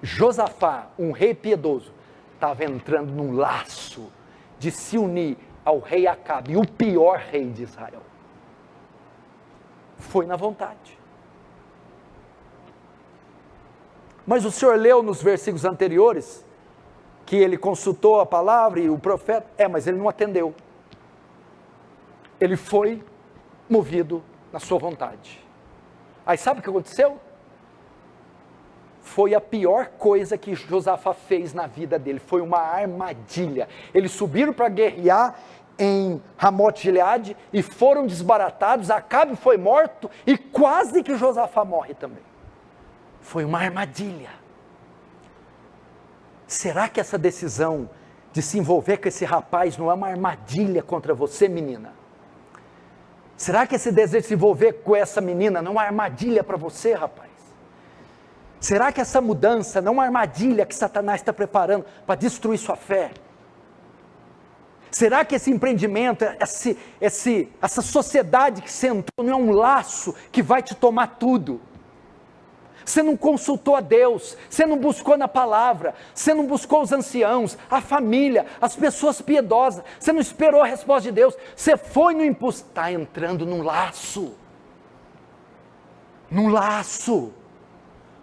Josafá, um rei piedoso, estava entrando num laço de se unir ao rei Acabe, o pior rei de Israel. Foi na vontade. Mas o senhor leu nos versículos anteriores, que ele consultou a palavra e o profeta, mas ele não atendeu. Ele foi movido na sua vontade. Aí sabe o que aconteceu? Foi a pior coisa que Josafá fez na vida dele, foi uma armadilha. Eles subiram para guerrear em Ramote Gileade e foram desbaratados, Acabe foi morto e quase que Josafá morre também. Foi uma armadilha. Será que essa decisão de se envolver com esse rapaz não é uma armadilha contra você, menina? Será que esse desejo de se envolver com essa menina não é uma armadilha para você, rapaz? Será que essa mudança não é uma armadilha que Satanás está preparando para destruir sua fé? Será que esse empreendimento, essa sociedade que você entrou não é um laço que vai te tomar tudo? Você não consultou a Deus, você não buscou na palavra, você não buscou os anciãos, a família, as pessoas piedosas, você não esperou a resposta de Deus, você foi no impulso, está entrando num laço,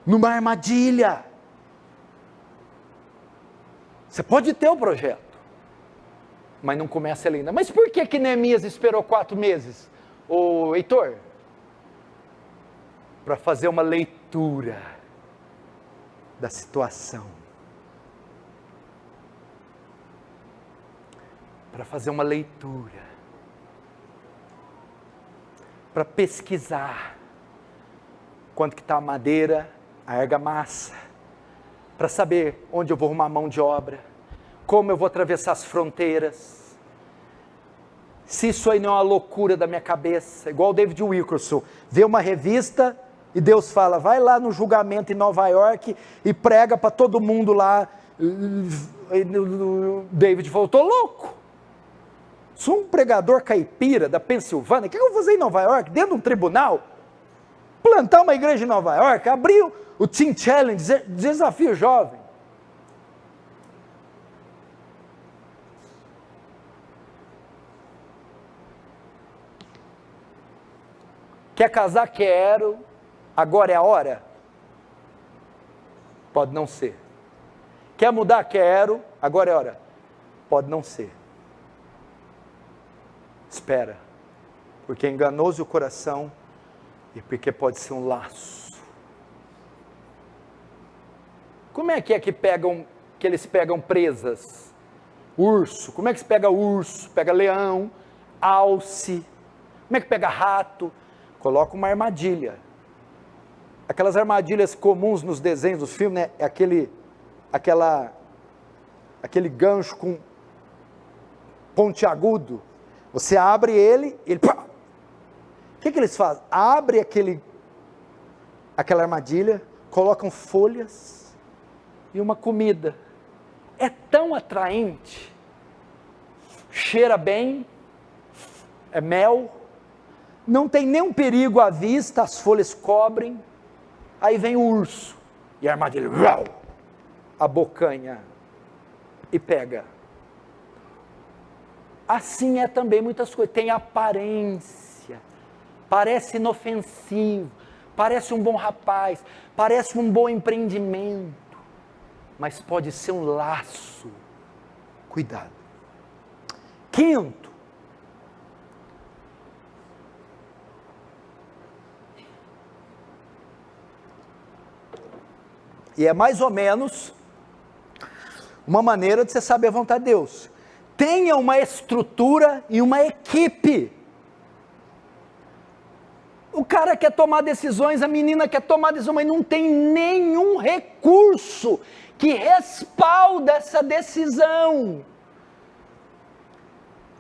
numa armadilha. Você pode ter o projeto, mas não começa ele ainda. Mas por que Neemias esperou 4 meses? Ô Heitor, para fazer uma leitura da situação, para fazer uma leitura, para pesquisar quanto que está a madeira, a argamassa, para saber onde eu vou arrumar mão de obra, como eu vou atravessar as fronteiras, se isso aí não é uma loucura da minha cabeça, igual o David Wilkerson, vê uma revista e Deus fala, vai lá no julgamento em Nova York e prega para todo mundo lá. David falou, estou louco, sou um pregador caipira da Pensilvânia, o que eu vou fazer em Nova York, dentro de um tribunal? Plantar uma igreja em Nova York, abrir o Teen Challenge, desafio jovem. Quer casar? Quero. Agora é a hora? Pode não ser. Quer mudar? Quero. Agora é a hora? Pode não ser. Espera. Porque é enganoso o coração e porque pode ser um laço. Como é que eles pegam presas? Urso. Como é que se pega urso? Pega leão, alce. Como é que pega rato? Coloca uma armadilha. Aquelas armadilhas comuns nos desenhos dos filmes, né? É aquele gancho com pontiagudo. Você abre ele, pá! O que eles fazem? Abre aquela armadilha, colocam folhas e uma comida. É tão atraente, cheira bem, é mel, não tem nenhum perigo à vista, as folhas cobrem, aí vem o urso, e a armadilha, abocanha e pega. Assim é também muitas coisas, tem aparência, parece inofensivo, parece um bom rapaz, parece um bom empreendimento, mas pode ser um laço. Cuidado. Quinto, e é mais ou menos uma maneira de você saber a vontade de Deus. Tenha uma estrutura e uma equipe. O cara quer tomar decisões, a menina quer tomar decisões, mas não tem nenhum recurso que respalda essa decisão.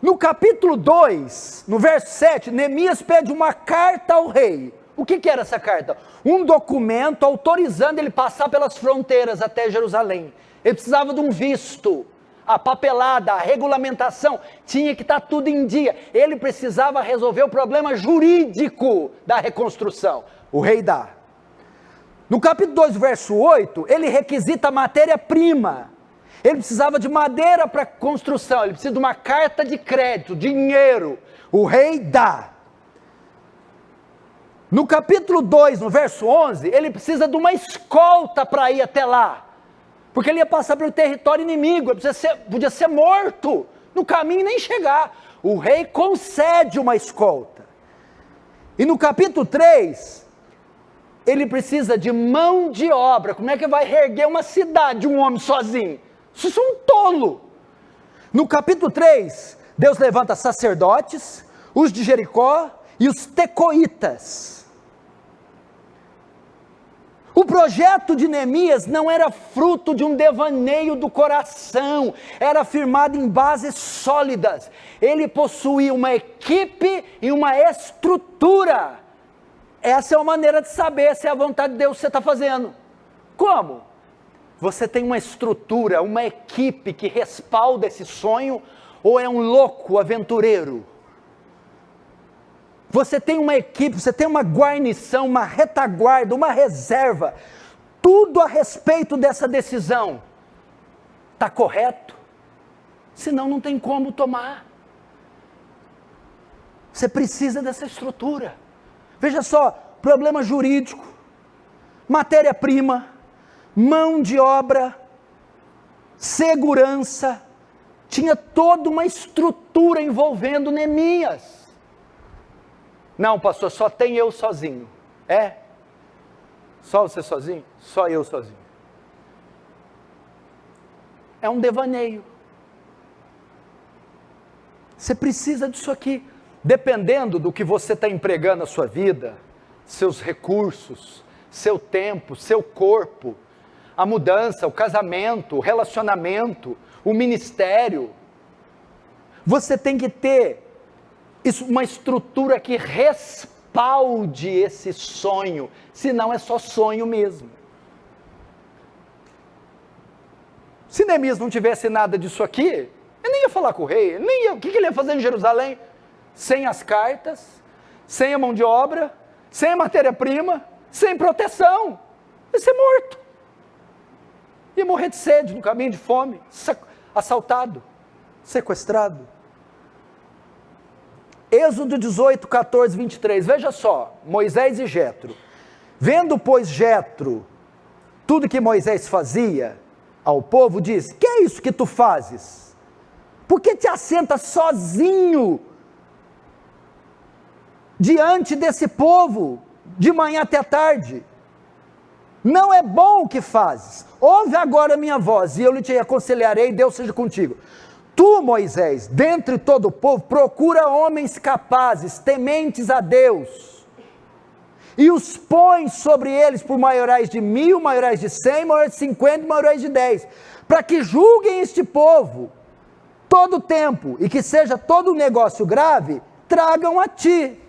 No capítulo 2, no verso 7, Neemias pede uma carta ao rei. O que era essa carta? Um documento autorizando ele passar pelas fronteiras até Jerusalém. Ele precisava de um visto. A papelada, a regulamentação, tinha que estar tudo em dia. Ele precisava resolver o problema jurídico da reconstrução. O rei dá. No capítulo 2, verso 8, ele requisita matéria-prima. Ele precisava de madeira para construção, ele precisa de uma carta de crédito, dinheiro. O rei dá. No capítulo 2, no verso 11, ele precisa de uma escolta para ir até lá. Porque ele ia passar pelo território inimigo, ele podia ser morto no caminho e nem chegar. O rei concede uma escolta. E no capítulo 3, ele precisa de mão de obra. Como é que vai reerguer uma cidade, um homem sozinho? Isso é um tolo. No capítulo 3, Deus levanta sacerdotes, os de Jericó e os tecoitas. O projeto de Neemias não era fruto de um devaneio do coração, era firmado em bases sólidas. Ele possuía uma equipe e uma estrutura. Essa é uma maneira de saber se é a vontade de Deus que você está fazendo. Como? Você tem uma estrutura, uma equipe que respalda esse sonho, ou é um louco aventureiro? Você tem uma equipe, você tem uma guarnição, uma retaguarda, uma reserva, tudo a respeito dessa decisão. Está correto? Senão não tem como tomar. Você precisa dessa estrutura. Veja só, problema jurídico, matéria-prima, mão de obra, segurança, tinha toda uma estrutura envolvendo Neemias. Não, pastor, só tem eu sozinho. É? Só você sozinho? Só eu sozinho. É um devaneio. Você precisa disso aqui. Dependendo do que você está empregando na sua vida, seus recursos, seu tempo, seu corpo, a mudança, o casamento, o relacionamento, o ministério, você tem que ter uma estrutura que respalde esse sonho, senão é só sonho mesmo. Se Neemias não tivesse nada disso aqui, ele nem ia falar com o rei, o que ele ia fazer em Jerusalém? Sem as cartas, sem a mão de obra, sem a matéria-prima, sem proteção, ia ser morto. Ia morrer de sede, no caminho de fome, assaltado, sequestrado. Êxodo 18, 14, 23, veja só, Moisés e Jetro. Vendo, pois, Jetro tudo que Moisés fazia ao povo, diz: que é isso que tu fazes? Por que te assenta sozinho diante desse povo, de manhã até tarde? Não é bom o que fazes. Ouve agora a minha voz, e eu lhe aconselharei, Deus seja contigo. Tu, Moisés, dentre todo o povo, procura homens capazes, tementes a Deus, e os põe sobre eles por maiorais de 1000, maiorais de 100, maiorais de 50, maiorais de 10, para que julguem este povo todo o tempo, e que seja todo um negócio grave, tragam a ti.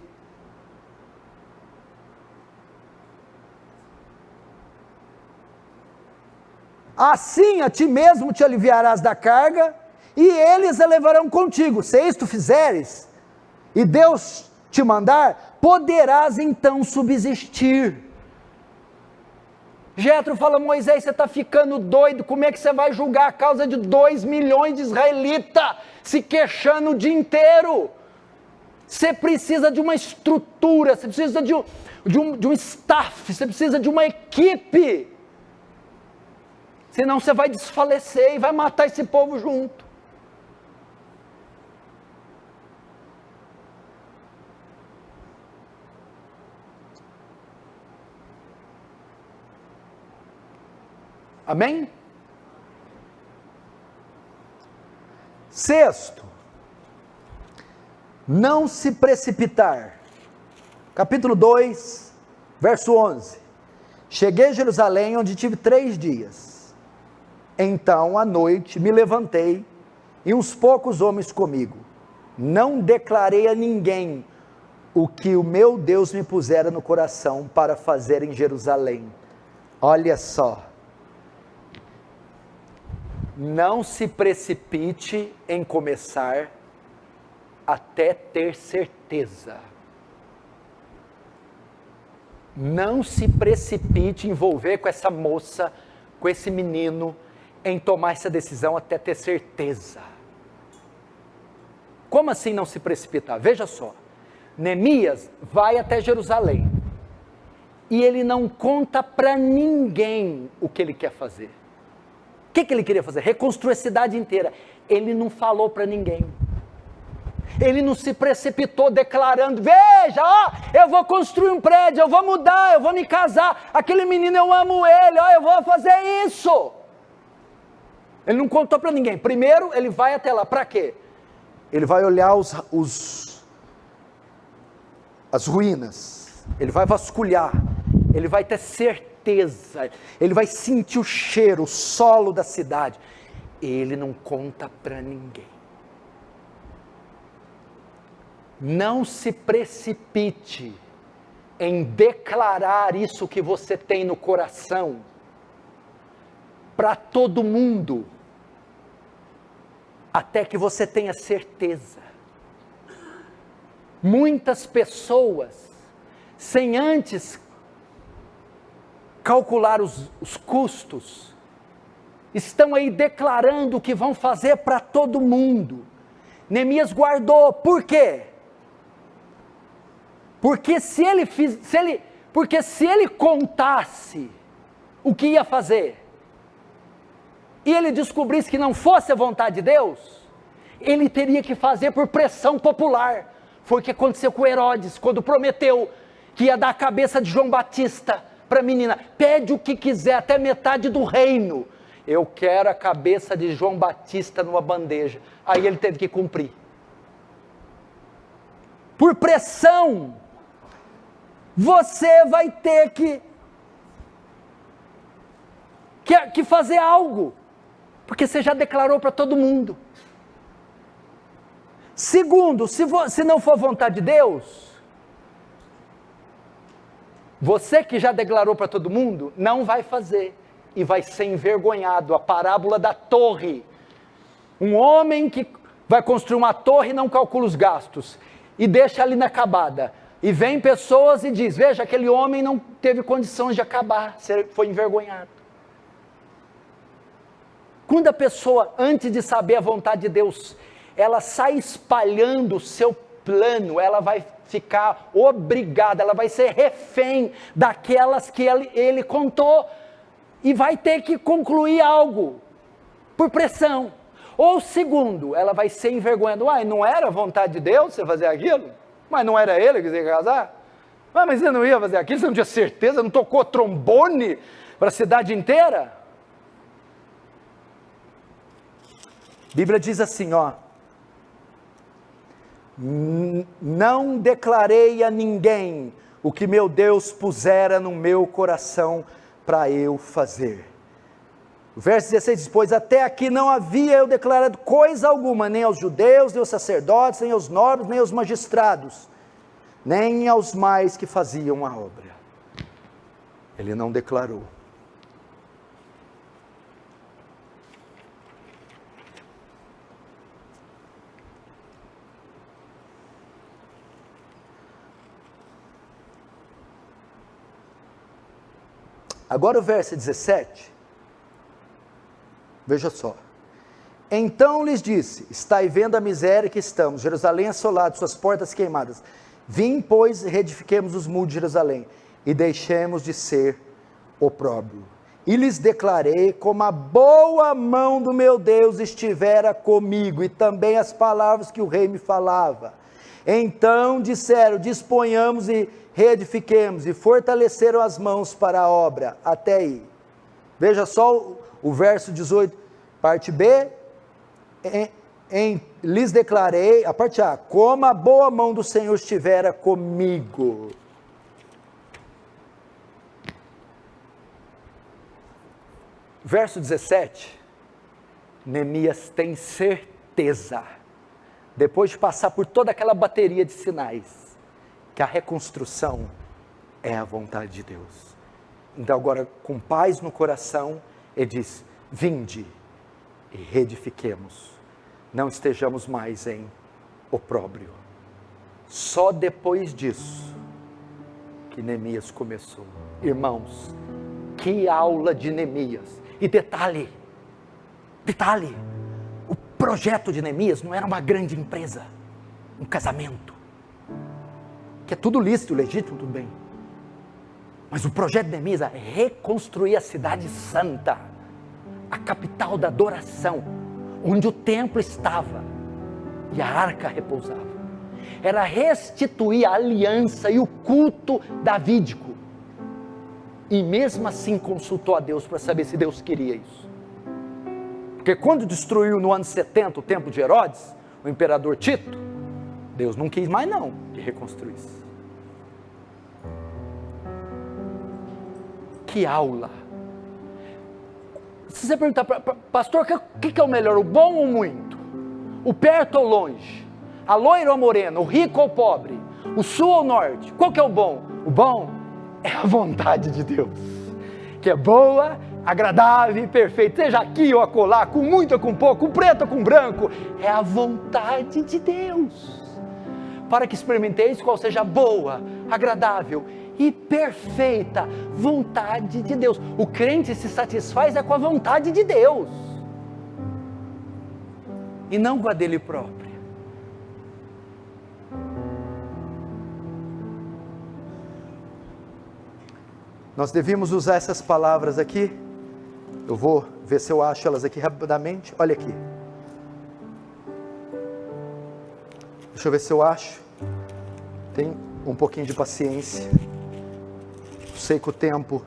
Assim a ti mesmo te aliviarás da carga, e eles a levarão contigo. Se isto fizeres, e Deus te mandar, poderás então subsistir. Jetro fala: Moisés, você está ficando doido, como é que você vai julgar a causa de 2 milhões de israelitas, se queixando o dia inteiro? Você precisa de uma estrutura, você precisa de um staff, você precisa de uma equipe, senão você vai desfalecer e vai matar esse povo junto. Amém? Sexto, não se precipitar. Capítulo 2, verso 11. Cheguei a Jerusalém, onde tive 3 dias. Então, à noite, me levantei, e uns poucos homens comigo. Não declarei a ninguém o que o meu Deus me pusera no coração para fazer em Jerusalém. Olha só. Não se precipite em começar até ter certeza. Não se precipite em envolver com essa moça, com esse menino, em tomar essa decisão até ter certeza. Como assim não se precipitar? Veja só, Neemias vai até Jerusalém, e ele não conta para ninguém o que ele quer fazer. O que ele queria fazer? Reconstruir a cidade inteira. Ele não falou para ninguém. Ele não se precipitou declarando: veja, ó, eu vou construir um prédio, eu vou mudar, eu vou me casar, aquele menino eu amo ele, ó, eu vou fazer isso. Ele não contou para ninguém. Primeiro ele vai até lá, para quê? Ele vai olhar as ruínas, ele vai vasculhar, ele vai ter certeza, ele vai sentir o cheiro, o solo da cidade. Ele não conta para ninguém. Não se precipite em declarar isso que você tem no coração para todo mundo, até que você tenha certeza. Muitas pessoas, sem antes calcular os custos, estão aí declarando o que vão fazer para todo mundo. Neemias guardou. Por quê? Porque se ele contasse o que ia fazer, e ele descobrisse que não fosse a vontade de Deus, ele teria que fazer por pressão popular. Foi o que aconteceu com Herodes, quando prometeu que ia dar a cabeça de João Batista para a menina. Pede o que quiser, até metade do reino. Eu quero a cabeça de João Batista numa bandeja. Aí ele teve que cumprir. Por pressão, você vai ter que fazer algo, porque você já declarou para todo mundo. Segundo, se não for vontade de Deus, você que já declarou para todo mundo, não vai fazer, e vai ser envergonhado. A parábola da torre. Um homem que vai construir uma torre e não calcula os gastos, e deixa ali inacabada, e vem pessoas e diz: veja, aquele homem não teve condições de acabar, foi envergonhado. Quando a pessoa, antes de saber a vontade de Deus, ela sai espalhando o seu plano, ela vai ficar obrigada, ela vai ser refém daquelas que ele contou, e vai ter que concluir algo, por pressão. Ou segundo, ela vai ser envergonhada. Uai, não era vontade de Deus você fazer aquilo? Mas não era ele que você ia casar? Mas você não ia fazer aquilo, você não tinha certeza, não tocou trombone para a cidade inteira? A Bíblia diz assim, não declarei a ninguém o que meu Deus pusera no meu coração para eu fazer. O verso 16 diz, pois até aqui não havia eu declarado coisa alguma, nem aos judeus, nem aos sacerdotes, nem aos nobres, nem aos magistrados, nem aos mais que faziam a obra. Ele não declarou. Agora o verso 17, veja só. Então lhes disse, estai vendo a miséria que estamos, Jerusalém assolada, suas portas queimadas. Vim, pois, reedifiquemos os muros de Jerusalém, e deixemos de ser opróbrio. E lhes declarei como a boa mão do meu Deus estivera comigo, e também as palavras que o rei me falava. Então disseram, disponhamos e reedifiquemos, e fortaleceram as mãos para a obra, até aí. Veja só o verso 18, parte B, lhes declarei, a parte A, como a boa mão do Senhor estivera comigo. Verso 17, Neemias tem certeza, depois de passar por toda aquela bateria de sinais, que a reconstrução é a vontade de Deus. Então agora, com paz no coração, ele diz, vinde e reedifiquemos, não estejamos mais em opróbrio. Só depois disso, que Neemias começou. Irmãos, que aula de Neemias. E detalhe, o projeto de Neemias não era uma grande empresa, um casamento, que é tudo lícito, legítimo, tudo bem. Mas o projeto de Neemias é reconstruir a cidade santa, a capital da adoração, onde o templo estava e a arca repousava. Era restituir a aliança e o culto davídico. E mesmo assim consultou a Deus para saber se Deus queria isso. Porque quando destruiu no ano 70 o templo de Herodes, o imperador Tito, Deus não quis mais não que reconstruísse. Que aula! Se você perguntar, pastor, o que é o melhor, o bom ou muito? O perto ou longe? A loira ou a morena? O rico ou o pobre? O sul ou o norte? Qual que é o bom? O bom é a vontade de Deus, que é boa, agradável e perfeita, seja aqui ou acolá, com muito ou com pouco, com preto ou com branco, é a vontade de Deus, para que experimenteis qual seja a boa, agradável e perfeita vontade de Deus. O crente se satisfaz com a vontade de Deus, e não com a dele próprio. Nós devíamos usar essas palavras aqui. Eu vou ver se eu acho elas aqui rapidamente. Olha aqui. Deixa eu ver se eu acho. Tem um pouquinho de paciência. Sei que o tempo...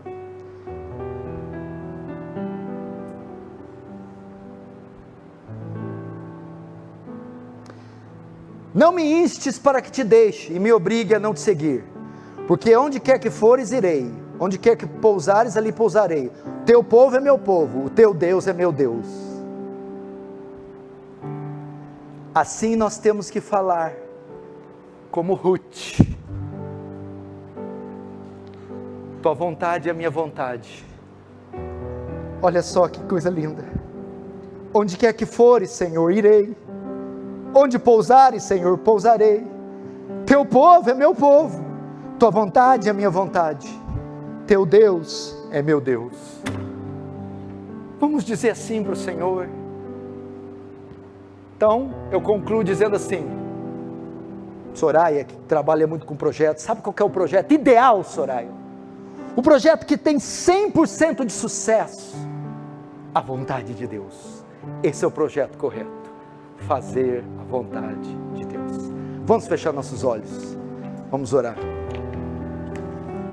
Não me instes para que te deixe e me obrigue a não te seguir. Porque onde quer que fores, irei. Onde quer que pousares, ali pousarei. Teu povo é meu povo, o teu Deus é meu Deus. Assim nós temos que falar, como Ruth. Tua vontade é a minha vontade. Olha só que coisa linda. Onde quer que fores, Senhor, irei. Onde pousares, Senhor, pousarei. Teu povo é meu povo, tua vontade é a minha vontade. Teu Deus é meu Deus. Vamos dizer assim para o Senhor. Então, eu concluo dizendo assim: Soraya, que trabalha muito com projetos, sabe qual que é o projeto ideal, Soraya? O projeto que tem 100% de sucesso, a vontade de Deus. Esse é o projeto correto, fazer a vontade de Deus. Vamos fechar nossos olhos, vamos orar.